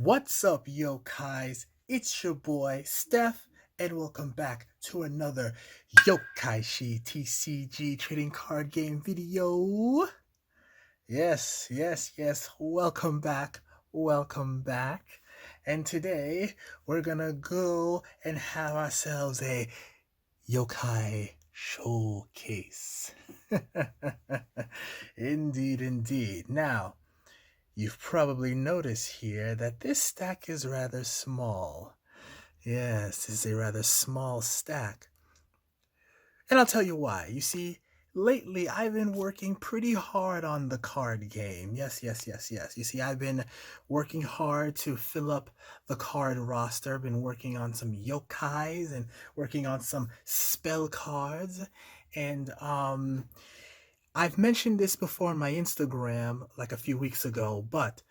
What's up, yokais? It's your boy, Steph, and welcome back to another Yokaishi TCG trading card game video. Yes, welcome back, welcome back. And today, we're gonna go and have ourselves a Yokai Showcase. Indeed. Now, you've probably noticed here that this stack is rather small. Yes, it's a rather small stack. And I'll tell you why. You see, lately I've been working pretty hard on the card game. Yes. You see, I've been working hard to fill up the card roster. I've been working on some yokais and working on some spell cards. And I've mentioned this before on my Instagram like a few weeks ago, but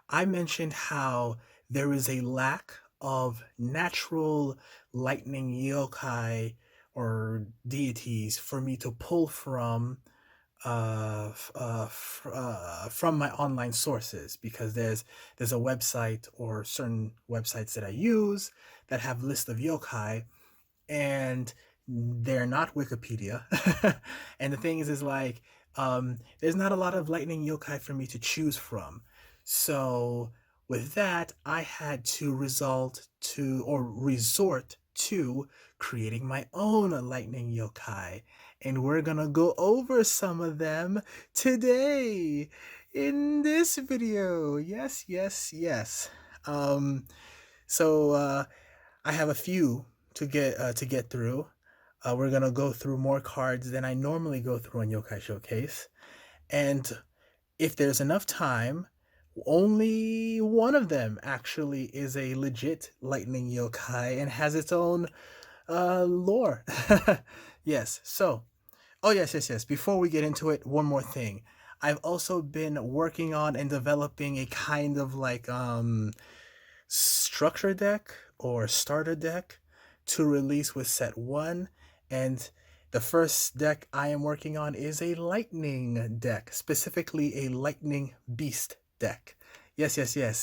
I mentioned how there is a lack of natural lightning yokai or deities for me to pull from from my online sources, because there's a website or certain websites that I use that have list of yokai, and they're not Wikipedia. And the thing is like, there's not a lot of lightning yokai for me to choose from. So with that, I had to resort to creating my own lightning yokai. And we're gonna go over some of them today in this video. Yes. So I have a few to get through. We're gonna go through more cards than I normally go through on Yokai Showcase, and if there's enough time, only one of them actually is a legit lightning yokai and has its own lore. Yes. So, oh yes. Before we get into it, one more thing. I've also been working on and developing a kind of like structure deck or starter deck to release with set 1, and the first deck I am working on is a lightning deck, specifically a lightning beast deck. Yes.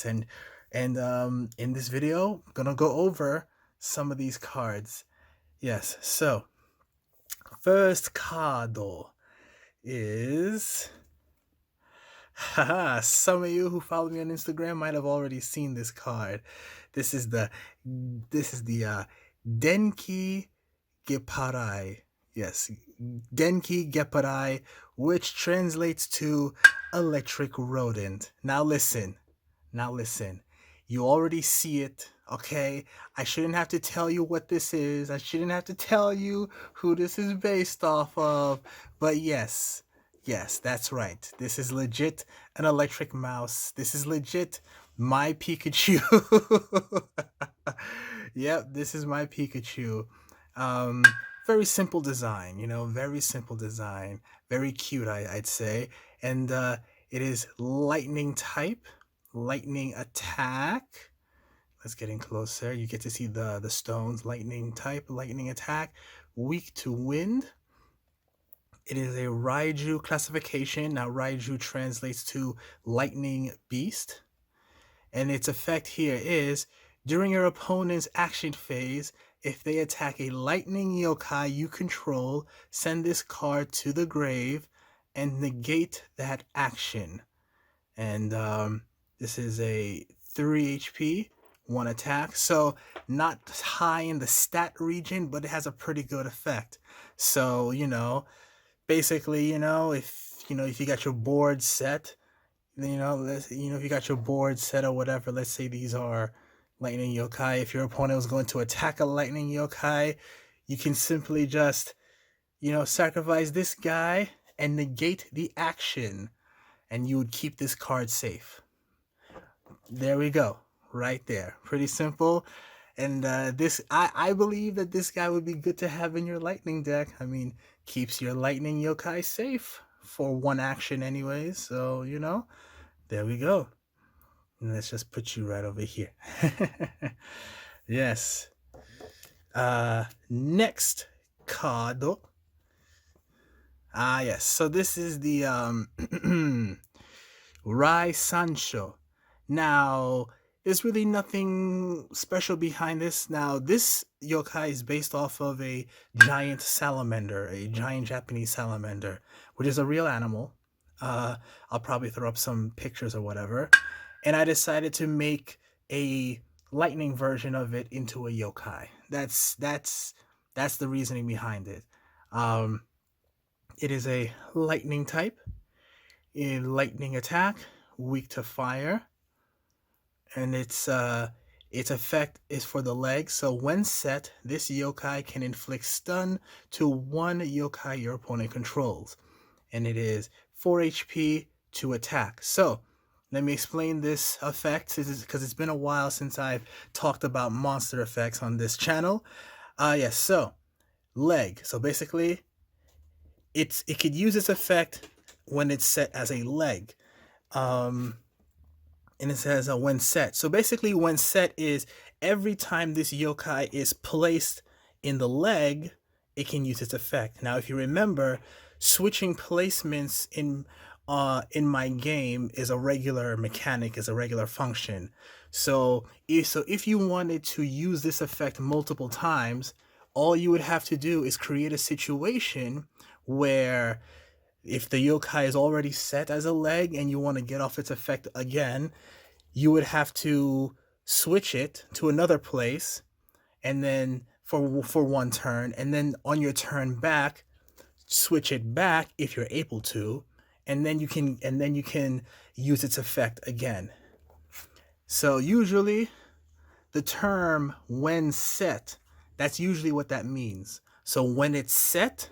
And in this video I'm gonna go over some of these cards. Yes. So first Cardo is haha, some of you who follow me on Instagram might have already seen this card. This is the Denki Geparai. Yes, Denki Geparai, which translates to electric rodent. Now listen. You already see it, okay? I shouldn't have to tell you what this is. I shouldn't have to tell you who this is based off of. But yes, that's right. This is legit an electric mouse. This is legit my Pikachu. Yep, this is my Pikachu. Um, Very simple design, very simple design. Very cute, I'd say. And it is lightning type, lightning attack. Let's get in closer. You get to see the stones. Lightning type, lightning attack, weak to wind. It is a Raiju classification. Now, Raiju translates to lightning beast. And its effect here is, during your opponent's action phase, if they attack a lightning yokai you control, send this card to the grave and negate that action. And this is a 3 HP, 1 attack. So not high in the stat region, but it has a pretty good effect. So, basically, if you got your board set, if you got your board set or whatever, let's say these are lightning yokai. If your opponent was going to attack a lightning yokai, you can simply just, sacrifice this guy and negate the action, and you would keep this card safe. There we go, right there. Pretty simple. And I believe that this guy would be good to have in your lightning deck. I mean, keeps your lightning yokai safe for 1 action anyways. So, there we go. And let's just put you right over here. Yes. Next card. Yes. So this is the, Rai, Sancho. Now, there's really nothing special behind this. Now, this yokai is based off of a giant salamander, a giant Japanese salamander, which is a real animal. I'll probably throw up some pictures or whatever. And I decided to make a lightning version of it into a yokai. That's the reasoning behind it. Um, it is a lightning type, a lightning attack, weak to fire, and its effect is for the legs. So when set, this yokai can inflict stun to one yokai your opponent controls, and it is 4 HP to attack. So let me explain this effect because it's been a while since I've talked about monster effects on this channel. Yes, so leg. So basically, it could use its effect when it's set as a leg. And it says when set. So basically, when set is every time this yokai is placed in the leg, it can use its effect. Now, if you remember, switching placements in my game is a regular mechanic, is a regular function. So if you wanted to use this effect multiple times, all you would have to do is create a situation where if the yokai is already set as a leg and you want to get off its effect again, you would have to switch it to another place, and then for one turn, and then on your turn back, switch it back if you're able to, and then you can use its effect again. So usually the term when set, that's usually what that means. So when it's set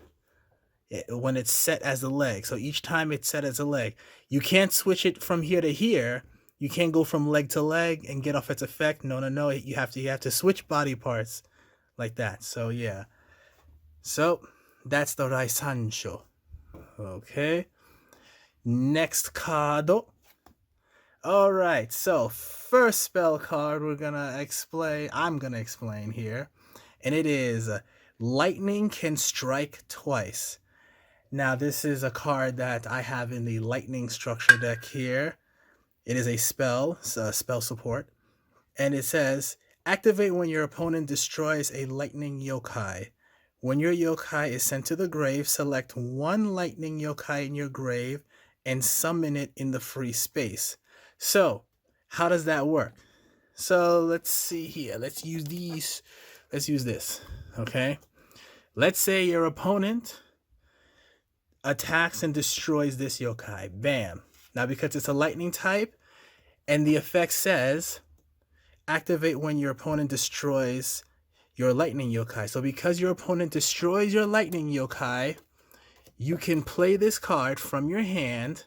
as a leg, so each time it's set as a leg, you can't switch it from here to here. You can't go from leg to leg and get off its effect. No. You have to switch body parts like that. So yeah. So that's the Raisancho. Okay. Next Cardo. All right. So first spell card I'm gonna explain here, and it is Lightning Can Strike Twice. Now this is a card that I have in the Lightning structure deck here. It is a spell support, and it says, activate when your opponent destroys a lightning yokai. When your yokai is sent to the grave, select one lightning yokai in your grave and summon it in the free space. So, how does that work? So, let's see here. Let's use this, okay? Let's say your opponent attacks and destroys this yokai. Bam. Now, because it's a lightning type, and the effect says, activate when your opponent destroys your lightning yokai. So because your opponent destroys your lightning yokai, you can play this card from your hand,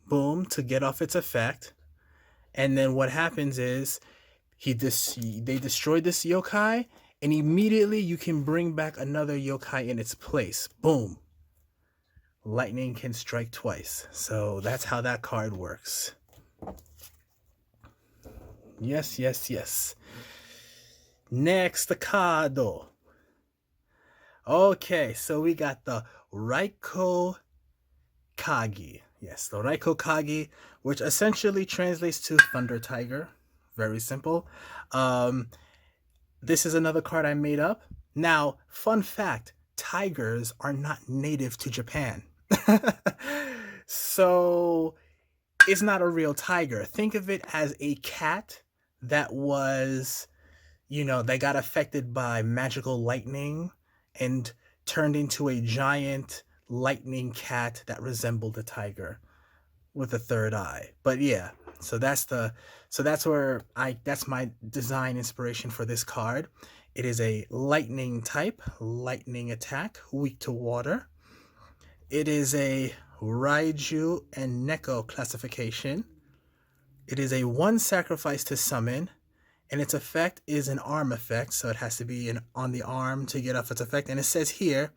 boom, to get off its effect. And then what happens is, they destroy this yokai, and immediately you can bring back another yokai in its place. Boom. Lightning can strike twice. So that's how that card works. Yes. Next, the Cardo. Okay, so we got the Raikou Kagi. Yes, the Raikou Kagi, which essentially translates to Thunder Tiger. Very simple. This is another card I made up. Now, fun fact, tigers are not native to Japan. So it's not a real tiger. Think of it as a cat that was, they got affected by magical lightning and turned into a giant lightning cat that resembled a tiger with a third eye. But yeah, that's my design inspiration for this card. It is a lightning type, lightning attack, weak to water. It is a Raiju and Neko classification. It is a 1 sacrifice to summon, and its effect is an arm effect, so it has to be on the arm to get off its effect. And it says here,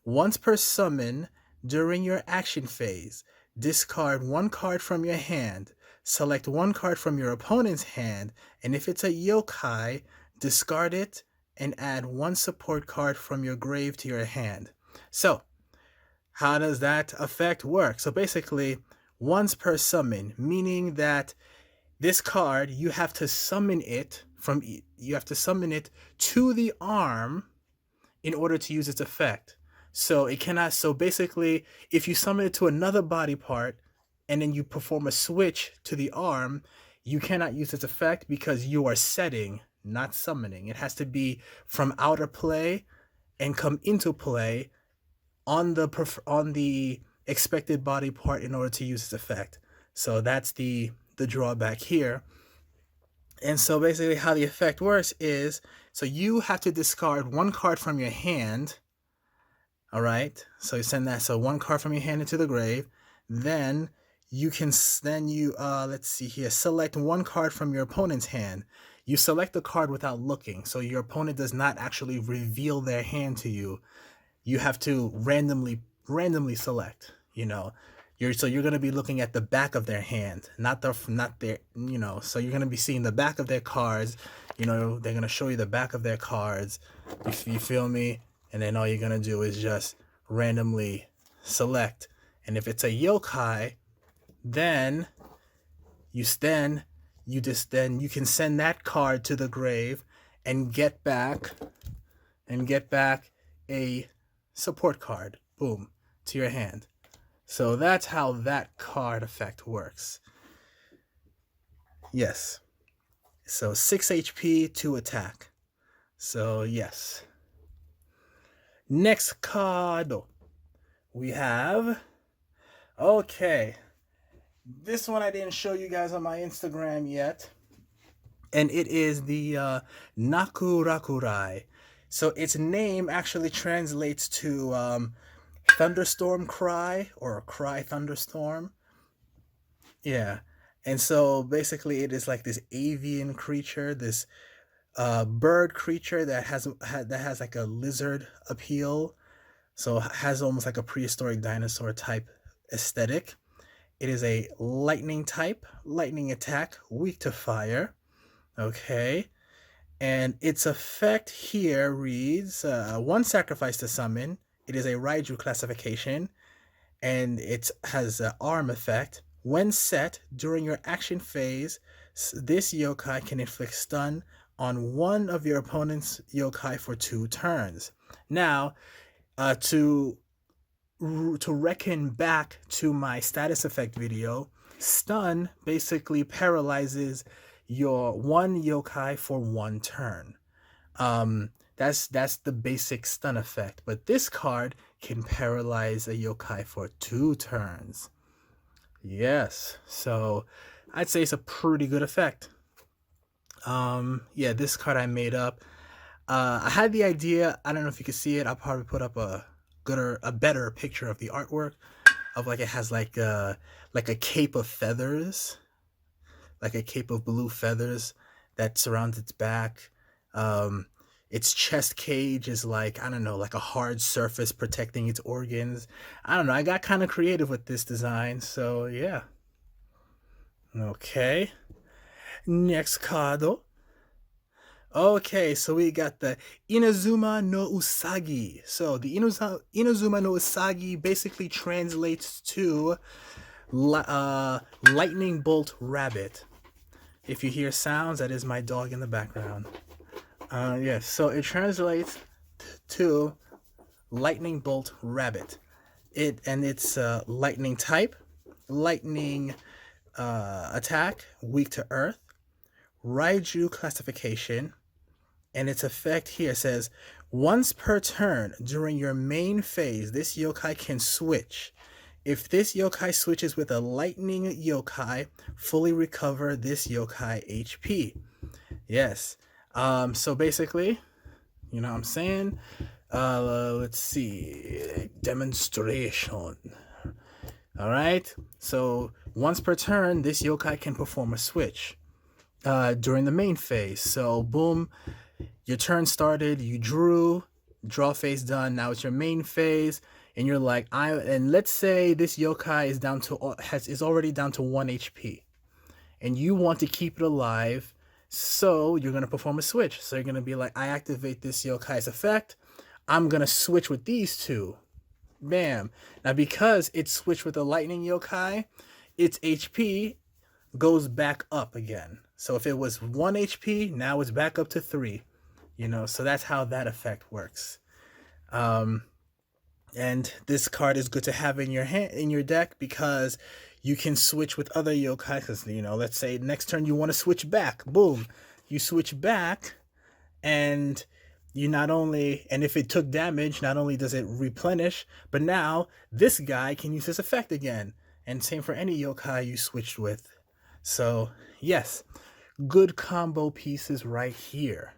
once per summon during your action phase, discard 1 card from your hand, select 1 card from your opponent's hand, and if it's a yokai, discard it and add 1 support card from your grave to your hand. So, how does that effect work? So basically, once per summon, meaning that this card, you have to summon it to the arm in order to use its effect. So it cannot. So basically, if you summon it to another body part and then you perform a switch to the arm, you cannot use its effect because you are setting, not summoning. It has to be from outer play and come into play on the expected body part in order to use its effect. So that's the drawback here. And so basically how the effect works is, so you have to discard one card from your hand. All right. So you send that. So one card from your hand into the grave. Then you can, let's see here, select one card from your opponent's hand. You select the card without looking. So your opponent does not actually reveal their hand to you. You have to randomly select, you're going to be looking at the back of their hand, not their, so you're going to be seeing the back of their cards. They're going to show you the back of their cards. You feel me? And then all you're going to do is just randomly select. And if it's a yokai, then you can send that card to the grave and get back a support card, boom, to your hand. So that's how that card effect works. Yes. So 6 HP to attack. So yes. Next card we have. Okay. This one I didn't show you guys on my Instagram yet. And it is the Naku Rakurai. So its name actually translates to thunderstorm cry, or cry thunderstorm. Yeah. And so basically it is like this avian creature, this bird creature that has like a lizard appeal. So it has almost like a prehistoric dinosaur type aesthetic. It is a lightning type, lightning attack, weak to fire. Okay. And its effect here reads, one sacrifice to summon. It is a Raiju classification, and it has an arm effect. When set during your action phase, this yokai can inflict stun on one of your opponent's yokai for 2 turns. Now, to reckon back to my status effect video, stun basically paralyzes your one yokai for 1 turn. That's the basic stun effect, but this card can paralyze a yokai for 2 turns. Yes, so I'd say it's a pretty good effect. Yeah, this card I made up. I had the idea. I don't know if you can see it. I'll probably put up a better picture of the artwork of, like, it has like a cape of feathers, like a cape of blue feathers that surrounds its back. Its chest cage is like, I don't know, like a hard surface protecting its organs. I don't know. I got kind of creative with this design, so yeah. Okay. Next Cardo. Okay, so we got the Inazuma no Usagi. So the Inazuma no Usagi basically translates to lightning bolt rabbit. If you hear sounds, that is my dog in the background. Yes, so it translates to lightning bolt rabbit. It's lightning type, lightning attack, weak to earth, Raiju classification, and its effect here says, once per turn during your main phase, this yokai can switch. If this yokai switches with a lightning yokai, fully recover this yokai HP. Yes. So basically, you know what I'm saying? Let's see. Demonstration. All right. So once per turn, this yokai can perform a switch during the main phase. So boom, your turn started, you draw phase done. Now it's your main phase, and you're like, and let's say this yokai is already down to 1 HP, and you want to keep it alive. So you're going to perform a switch. So you're going to be like, I activate this yokai's effect. I'm going to switch with these two. Bam. Now, because it switched with the lightning yokai, its HP goes back up again. So if it was 1 HP, now it's back up to 3. So that's how that effect works. Um, and this card is good to have in your hand in your deck because you can switch with other yokai. Because let's say next turn you want to switch back. Boom, you switch back, and you not only and if it took damage, not only does it replenish, but now this guy can use his effect again. And same for any yokai you switched with. So yes, good combo pieces right here.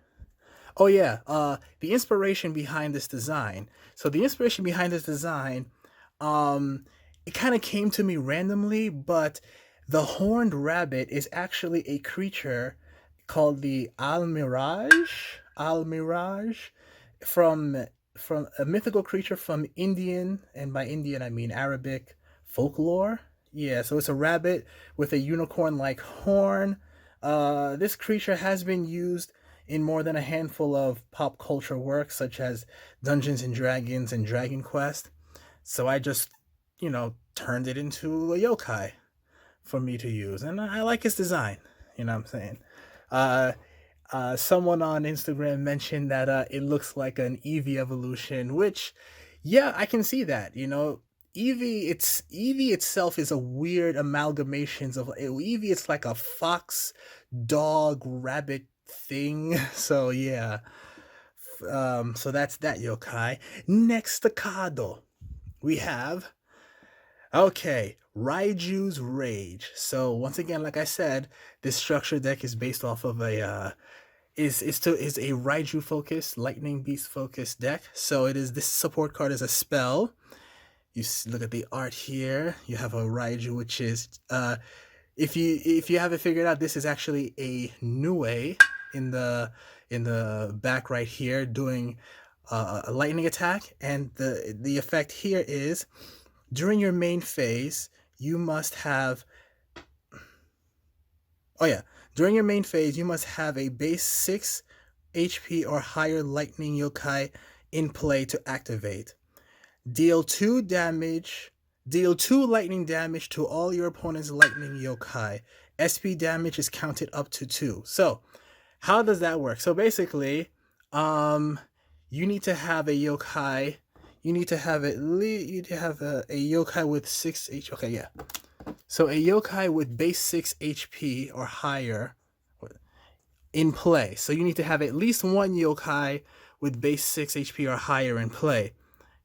Oh yeah, the inspiration behind this design. So the inspiration behind this design, it kind of came to me randomly, but the horned rabbit is actually a creature called the Almirage, from from a mythical creature from Indian, and by Indian I mean Arabic folklore. Yeah, so it's a rabbit with a unicorn-like horn. This creature has been used in more than a handful of pop culture works, such as Dungeons and Dragons and Dragon Quest. So I just, turned it into a yokai for me to use, and I like its design. You know what I'm saying? Uh, Someone on Instagram mentioned that it looks like an Eevee evolution, which, yeah, I can see that. Eevee itself is a weird amalgamation of Eevee. It's like a fox, dog, rabbit thing. So yeah, so that's that yokai. Next to Cardo, we have Raijus Rage. So once again, like I said, this structure deck is based off of a is a Raiju focused, lightning beast focused deck. So this support card is a spell. You look at the art here. You have a Raiju, which is if you haven't figured out, this is actually a Nue in the back right here, doing a lightning attack, and the effect here is during your main phase you must have during your main phase you must have a base 6 HP or higher lightning yokai in play to activate. Deal 2 lightning damage to all your opponent's lightning yokai. SP damage is counted up to 2. So, how does that work? So basically, you need to have a yokai. You need to have a yokai with 6 HP. Okay, yeah. So a yokai with base 6 HP or higher in play. So you need to have at least one yokai with base 6 HP or higher in play.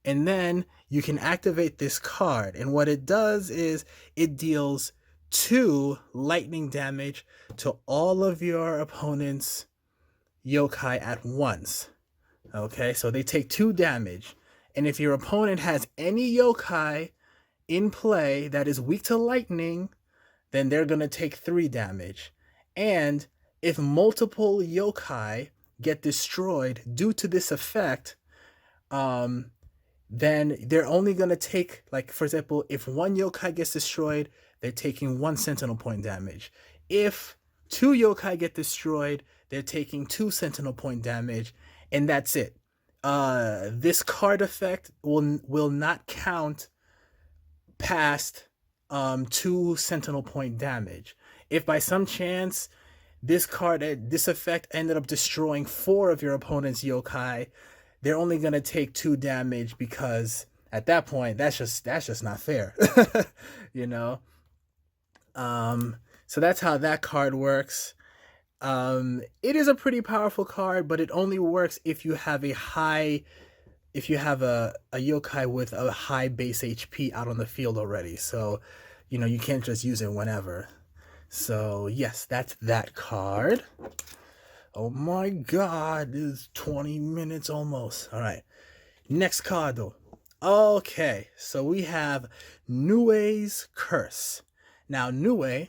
And then you can activate this card. And what it does is it deals 2 lightning damage to all of your opponent's yokai at once. Okay, so they take 2 damage. And if your opponent has any yokai in play that is weak to lightning, then they're going to take 3 damage. And if multiple yokai get destroyed due to this effect, then they're only going to take, like, for example, if one yokai gets destroyed, they're taking 1 sentinel point damage. If 2 yokai get destroyed, they're taking 2 sentinel point damage, and that's it. This card effect will not count past 2 sentinel point damage. If by some chance this effect ended up destroying 4 of your opponent's yokai, they're only gonna take 2 damage, because at that point that's just not fair. you know. So that's how that card works. It is a pretty powerful card, but it only works if you have a yokai with a high base HP out on the field already. So, you can't just use it whenever. So yes, that's that card. Oh my god, this is 20 minutes almost. All right, next card though. Okay, so we have Nuis Curse. Now, Nue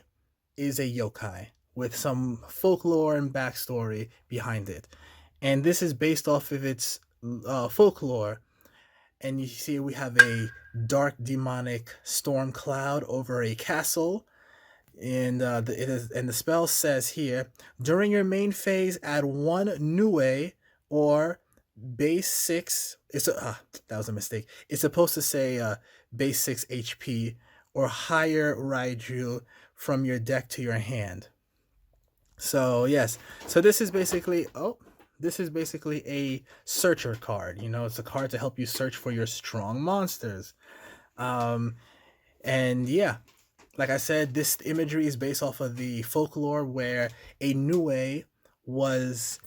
is a yokai with some folklore and backstory behind it. And this is based off of its folklore. And you see we have a dark demonic storm cloud over a castle. And the spell says here, during your main phase, add 1 Nue or base 6. That was a mistake. It's supposed to say base 6 HP or higher Raiju from your deck to your hand. So yes, so this is basically a searcher card. You know, it's a card to help you search for your strong monsters. Um, and yeah, like I said, this imagery is based off of the folklore where a Nue was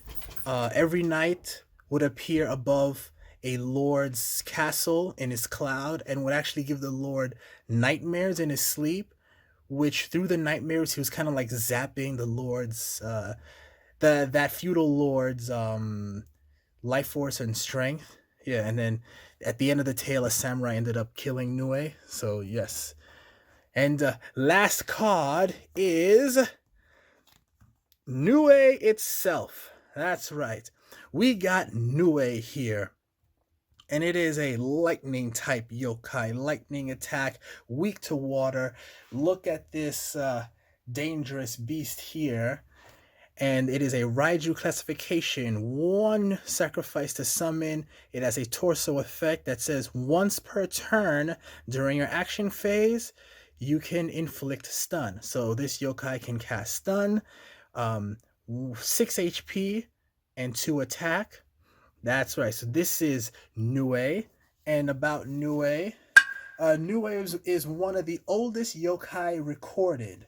every night would appear above a lord's castle in his cloud and would actually give the lord nightmares in his sleep, which through the nightmares he was kind of like zapping the lord's that feudal lord's life force and strength. Yeah, and then at the end of the tale, a samurai ended up killing Nue. So yes, and last card is Nue itself. That's right. We got Nue here. And it is a lightning type yokai. Lightning attack, weak to water. Look at this dangerous beast here. And it is a Raiju classification. 1 sacrifice to summon. It has a torso effect that says once per turn during your action phase, you can inflict stun. So this yokai can cast stun, 6 HP, and 2 attack. That's right. So this is Nue. And about Nue, Nue is one of the oldest yokai recorded.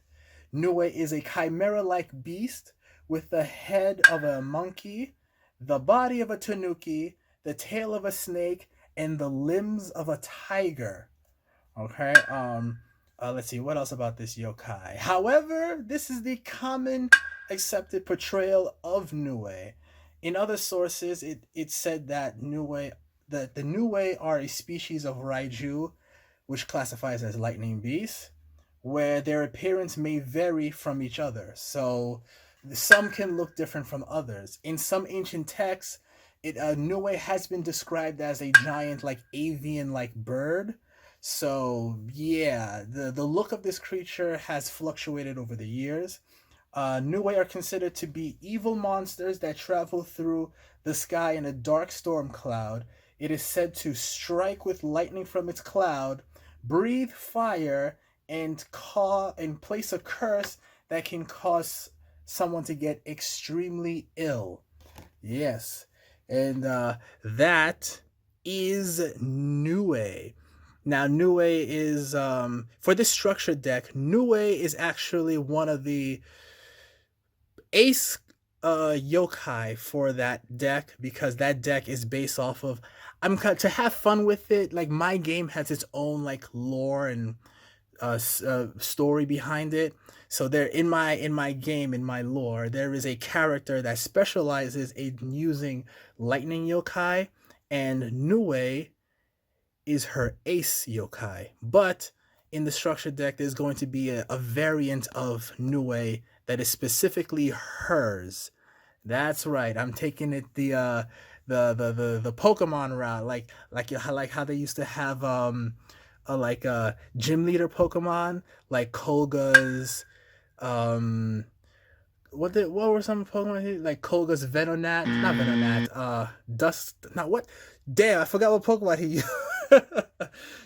Nue is a chimera-like beast with the head of a monkey, the body of a tanuki, the tail of a snake, and the limbs of a tiger. Okay. Let's see what else about this yokai. However, this is the common accepted portrayal of Nue. In other sources, it said that the Nue are a species of Raiju, which classifies as lightning beasts, where their appearance may vary from each other. So some can look different from others. In some ancient texts, Nue has been described as a giant, like avian-like bird. So yeah, the look of this creature has fluctuated over the years. Nue are considered to be evil monsters that travel through the sky in a dark storm cloud. It is said to strike with lightning from its cloud, breathe fire, and place a curse that can cause someone to get extremely ill. Yes, and that is Nue. Now, Nue is for this structured deck. Nue is actually one of the ace yokai for that deck, because that deck is based off of, to have fun with it. Like, my game has its own like lore and story behind it. So there, in my game, in my lore, there is a character that specializes in using lightning yokai, and Nue is her ace yokai. But in the structured deck, there's going to be a variant of Nue that is specifically hers. That's right. I'm taking it the Pokemon route, like how they used to have gym leader Pokemon, like Kolga's what were some Pokemon like Kolga's Venonat, not Venonat, Dust, not what? Damn, I forgot what Pokemon he used.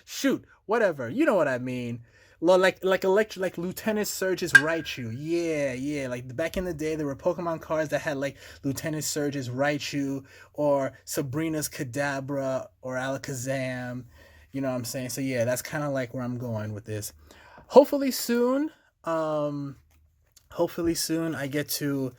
Shoot, whatever. You know what I mean. Like Lieutenant Surge's Raichu. Yeah. Like back in the day, there were Pokemon cards that had like Lieutenant Surge's Raichu or Sabrina's Kadabra or Alakazam. You know what I'm saying? So yeah, that's kind of like where I'm going with this. Hopefully soon, I get to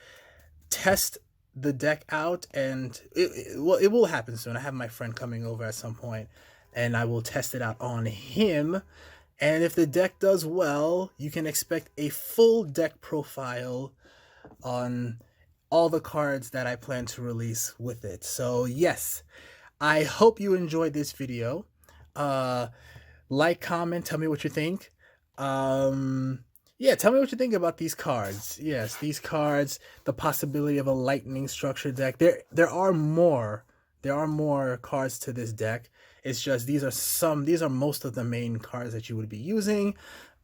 test the deck out, and it will happen soon. I have my friend coming over at some point, and I will test it out on him. And if the deck does well, you can expect a full deck profile on all the cards that I plan to release with it. So yes, I hope you enjoyed this video. Like, comment, tell me what you think. Yeah, tell me what you think about these cards. Yes, these cards, the possibility of a lightning structure deck. There are more cards to this deck. It's just these are most of the main cards that you would be using.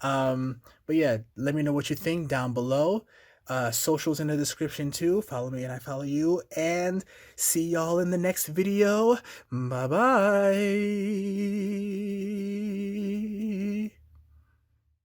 But yeah, let me know what you think down below. Socials in the description too. Follow me and I follow you. And see y'all in the next video. Bye bye.